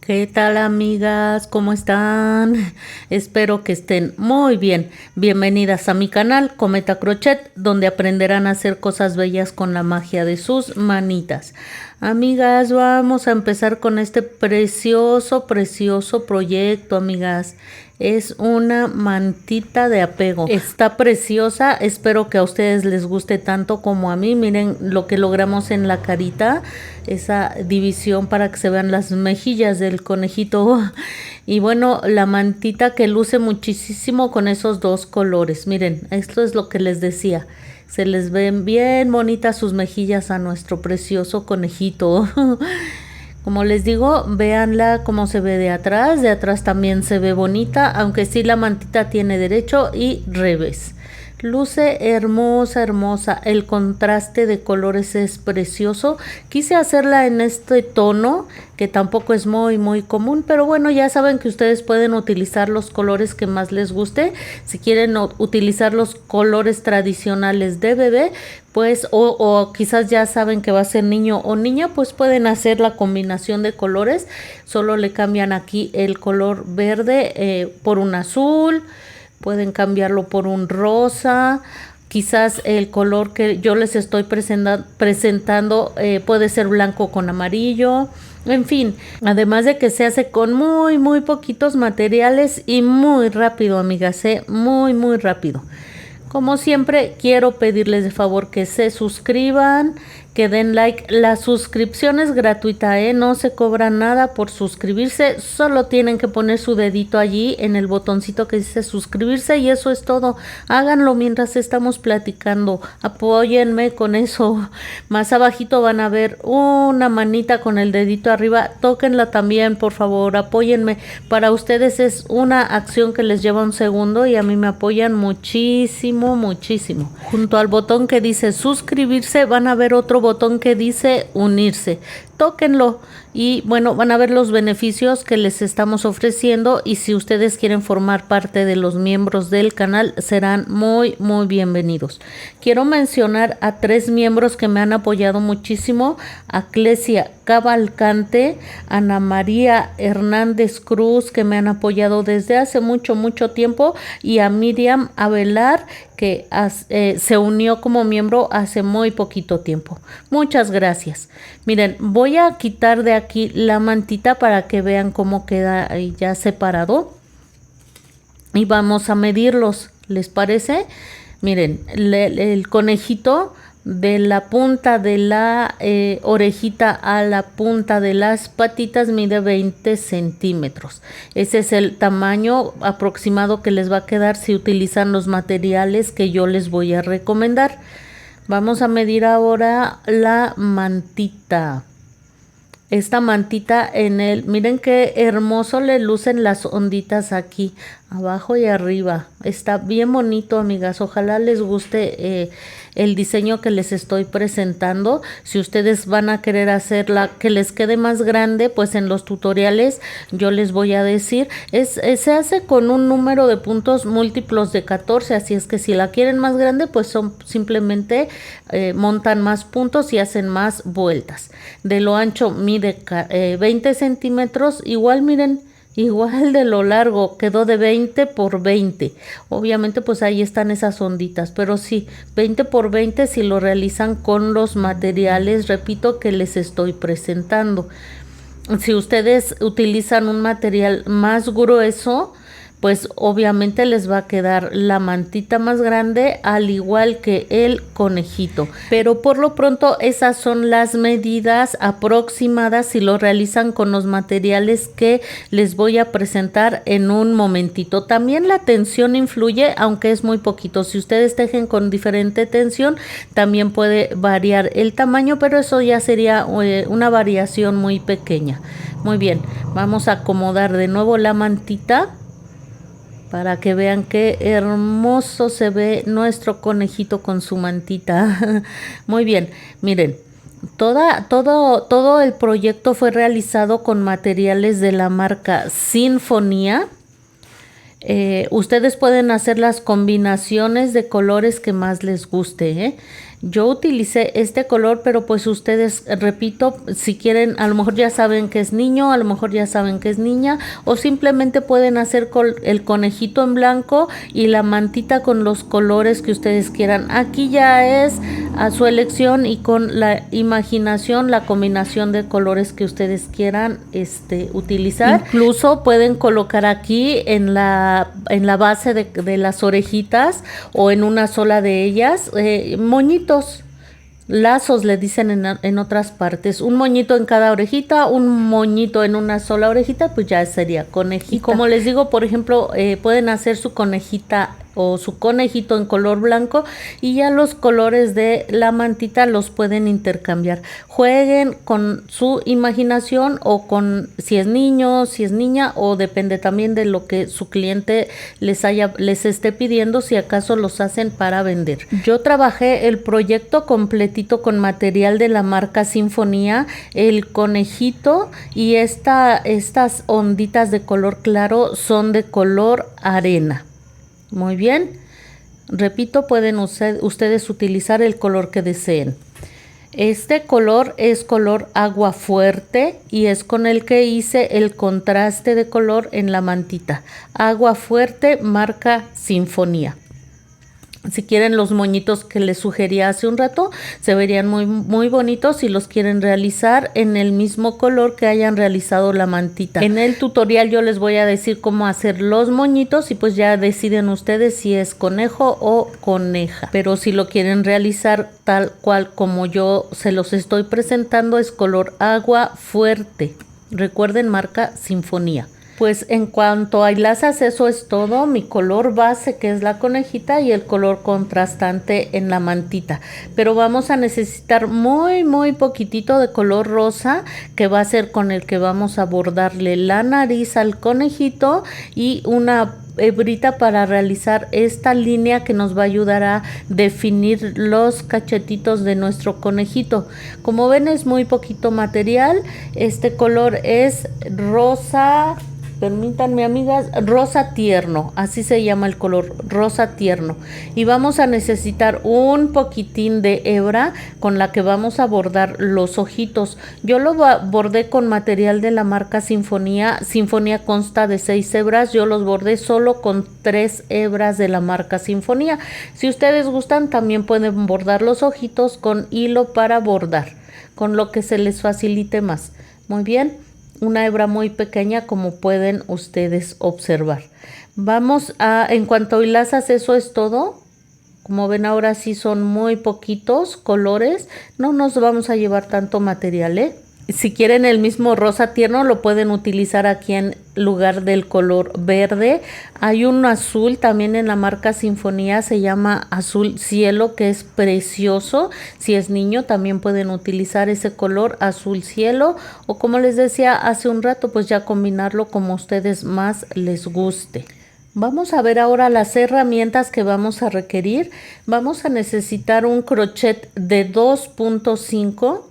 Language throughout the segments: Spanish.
¿Qué tal, amigas? ¿Cómo están? Espero que estén muy bien. Bienvenidas a mi canal Cometa Crochet, donde aprenderán a hacer cosas bellas con la magia de sus manitas. Amigas, vamos a empezar con este precioso proyecto, amigas. Es una mantita de apego. Está preciosa. Espero que a ustedes les guste tanto como a mí. Miren lo que logramos en la carita. Esa división para que se vean las mejillas del conejito. Y bueno, la mantita que luce muchísimo con esos dos colores. Miren, esto es lo que les decía. Se les ven bien bonitas sus mejillas a nuestro precioso conejito. Como les digo, véanla cómo se ve de atrás. De atrás también se ve bonita, aunque sí la mantita tiene derecho y revés. Luce hermosa, hermosa. El contraste de colores es precioso. Quise hacerla en este tono, que tampoco es muy común, pero bueno, ya saben que ustedes pueden utilizar los colores que más les guste. Si quieren utilizar los colores tradicionales de bebé, pues o quizás ya saben que va a ser niño o niña, pues pueden hacer la combinación de colores. Solo le cambian aquí el color verde por un azul. Pueden cambiarlo por un rosa. Quizás el color que yo les estoy presentando puede ser blanco con amarillo. En fin, además de que se hace con muy poquitos materiales y muy rápido, amigas, muy rápido. Como siempre, quiero pedirles de favor que se suscriban, que den like. La suscripción es gratuita, no se cobra nada por suscribirse. Solo tienen que poner su dedito allí en el botoncito que dice suscribirse y eso es todo. Háganlo mientras estamos platicando. Apóyenme con eso. Más abajito van a ver una manita con el dedito arriba. Tóquenla también, por favor. Apóyenme. Para ustedes es una acción que les lleva un segundo y a mí me apoyan muchísimo. Junto al botón que dice suscribirse van a ver otro botón que dice unirse. Tóquenlo y bueno, van a ver los beneficios que les estamos ofreciendo y si ustedes quieren formar parte de los miembros del canal serán muy bienvenidos. Quiero mencionar a 3 miembros que me han apoyado muchísimo: a Clesia Cavalcante, Ana María Hernández Cruz, que me han apoyado desde hace mucho tiempo, y a Miriam Avelar, que se unió como miembro hace muy poquito tiempo. Muchas gracias. Miren, voy a quitar de aquí la mantita para que vean cómo queda ahí ya separado. Y vamos a medirlos, ¿les parece? Miren, el conejito de la punta de la orejita a la punta de las patitas mide 20 centímetros. Ese es el tamaño aproximado que les va a quedar si utilizan los materiales que yo les voy a recomendar. Vamos a medir ahora la mantita. Esta mantita miren qué hermoso le lucen las onditas aquí, abajo y arriba. Está bien bonito, amigas. Ojalá les guste el diseño que les estoy presentando. Si ustedes van a querer hacerla que les quede más grande, pues en los tutoriales yo les voy a decir. Se hace con un número de puntos múltiplos de 14, así es que si la quieren más grande, pues simplemente montan más puntos y hacen más vueltas. De lo ancho mide 20 centímetros, igual miren, igual de lo largo, quedó de 20 por 20. Obviamente pues ahí están esas onditas, pero sí, 20 por 20 si lo realizan con los materiales, repito, que les estoy presentando. Si ustedes utilizan un material más grueso, pues obviamente les va a quedar la mantita más grande, al igual que el conejito. Pero por lo pronto esas son las medidas aproximadas si lo realizan con los materiales que les voy a presentar en un momentito. También la tensión influye, aunque es muy poquito. Si ustedes tejen con diferente tensión, también puede variar el tamaño, pero eso ya sería una variación muy pequeña. Muy bien, vamos a acomodar de nuevo la mantita para que vean qué hermoso se ve nuestro conejito con su mantita. Muy bien, miren, todo el proyecto fue realizado con materiales de la marca Sinfonía. Ustedes pueden hacer las combinaciones de colores que más les guste, Yo utilicé este color, pero pues ustedes, repito, si quieren, a lo mejor ya saben que es niño, a lo mejor ya saben que es niña, o simplemente pueden hacer el conejito en blanco y la mantita con los colores que ustedes quieran. Aquí ya es a su elección y con la imaginación, la combinación de colores que ustedes quieran utilizar. Incluso pueden colocar aquí en la base de las orejitas o en una sola de ellas moñitos, lazos le dicen en otras partes, un moñito en cada orejita, un moñito en una sola orejita, pues ya sería conejita. Y como les digo, por ejemplo, pueden hacer su conejita o su conejito en color blanco y ya los colores de la mantita los pueden intercambiar. Jueguen con su imaginación o con si es niño, si es niña, o depende también de lo que su cliente les esté pidiendo, si acaso los hacen para vender. Yo trabajé el proyecto completito con material de la marca Sinfonía, el conejito y estas onditas de color claro son de color arena. Muy bien, repito, pueden ustedes utilizar el color que deseen. Este color es color agua fuerte y es con el que hice el contraste de color en la mantita. Agua fuerte, marca Sinfonía. Si quieren los moñitos que les sugería hace un rato, se verían muy bonitos si los quieren realizar en el mismo color que hayan realizado la mantita. En el tutorial yo les voy a decir cómo hacer los moñitos y pues ya deciden ustedes si es conejo o coneja. Pero si lo quieren realizar tal cual como yo se los estoy presentando, es color agua fuerte. Recuerden, marca Sinfonía. Pues en cuanto a hilazas, eso es todo. Mi color base, que es la conejita, y el color contrastante en la mantita. Pero vamos a necesitar muy poquitito de color rosa, que va a ser con el que vamos a bordarle la nariz al conejito, y una hebrita para realizar esta línea que nos va a ayudar a definir los cachetitos de nuestro conejito. Como ven, es muy poquito material. Este color es rosa, permítanme amigas, rosa tierno, así se llama el color, rosa tierno. Y vamos a necesitar un poquitín de hebra con la que vamos a bordar los ojitos. Yo lo bordé con material de la marca Sinfonía. Sinfonía consta de 6 hebras, yo los bordé solo con 3 hebras de la marca Sinfonía. Si ustedes gustan, también pueden bordar los ojitos con hilo para bordar, con lo que se les facilite más. Muy bien. Una hebra muy pequeña, como pueden ustedes observar. Vamos en cuanto a hilazas, eso es todo. Como ven, ahora sí son muy poquitos colores. No nos vamos a llevar tanto material, ¿eh? Si quieren el mismo rosa tierno, lo pueden utilizar aquí en lugar del color verde. Hay un azul también en la marca Sinfonía, se llama azul cielo, que es precioso. Si es niño, también pueden utilizar ese color azul cielo, o como les decía hace un rato, pues ya combinarlo como a ustedes más les guste. Vamos a ver ahora las herramientas que vamos a requerir. Vamos a necesitar un crochet de 2.5.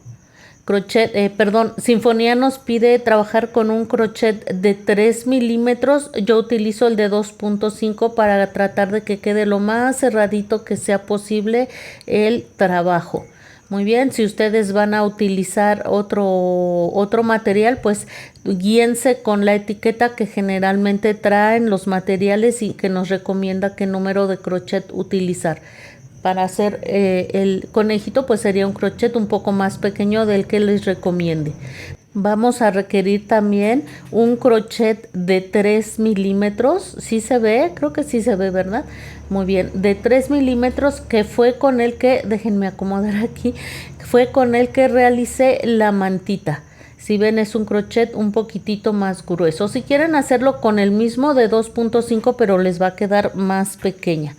Sinfonía nos pide trabajar con un crochet de 3 milímetros. Yo utilizo el de 2.5 para tratar de que quede lo más cerradito que sea posible el trabajo. Muy bien, si ustedes van a utilizar otro material, pues guíense con la etiqueta que generalmente traen los materiales y que nos recomienda qué número de crochet utilizar. Para hacer el conejito, pues sería un crochet un poco más pequeño del que les recomiende. Vamos a requerir también un crochet de 3 milímetros. ¿Sí se ve? Creo que sí se ve, ¿verdad? Muy bien, de 3 milímetros, que fue con el que, déjenme acomodar aquí, fue con el que realicé la mantita. Si ven, es un crochet un poquitito más grueso. Si quieren hacerlo con el mismo de 2.5, pero les va a quedar más pequeña.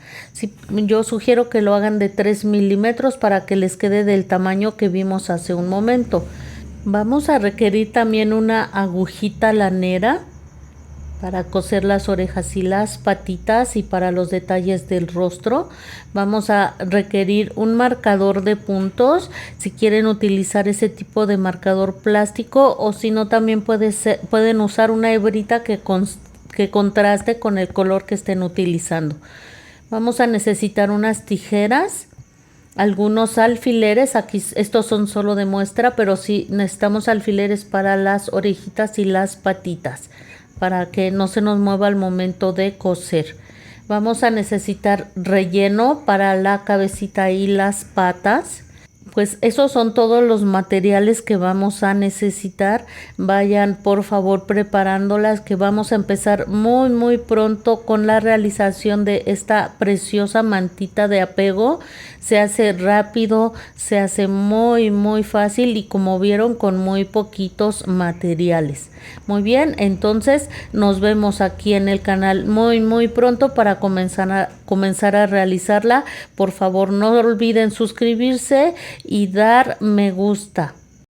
Yo sugiero que lo hagan de 3 milímetros para que les quede del tamaño que vimos hace un momento. Vamos a requerir también una agujita lanera para coser las orejas y las patitas, y para los detalles del rostro. Vamos a requerir un marcador de puntos, si quieren utilizar ese tipo de marcador plástico, o si no, también pueden usar una hebrita que contraste con el color que estén utilizando. Vamos a necesitar unas tijeras algunos alfileres. Aquí estos son solo de muestra, pero sí necesitamos alfileres para las orejitas y las patitas, para que no se nos mueva al momento de coser. Vamos a necesitar relleno para la cabecita y las patas. Pues esos son todos los materiales que vamos a necesitar. Vayan por favor preparándolas, que vamos a empezar muy pronto con la realización de esta preciosa mantita de apego. Se hace rápido, se hace muy fácil y como vieron con muy poquitos materiales. Muy bien, entonces nos vemos aquí en el canal muy pronto para comenzar a realizarla. Por favor no olviden suscribirse y dar me gusta.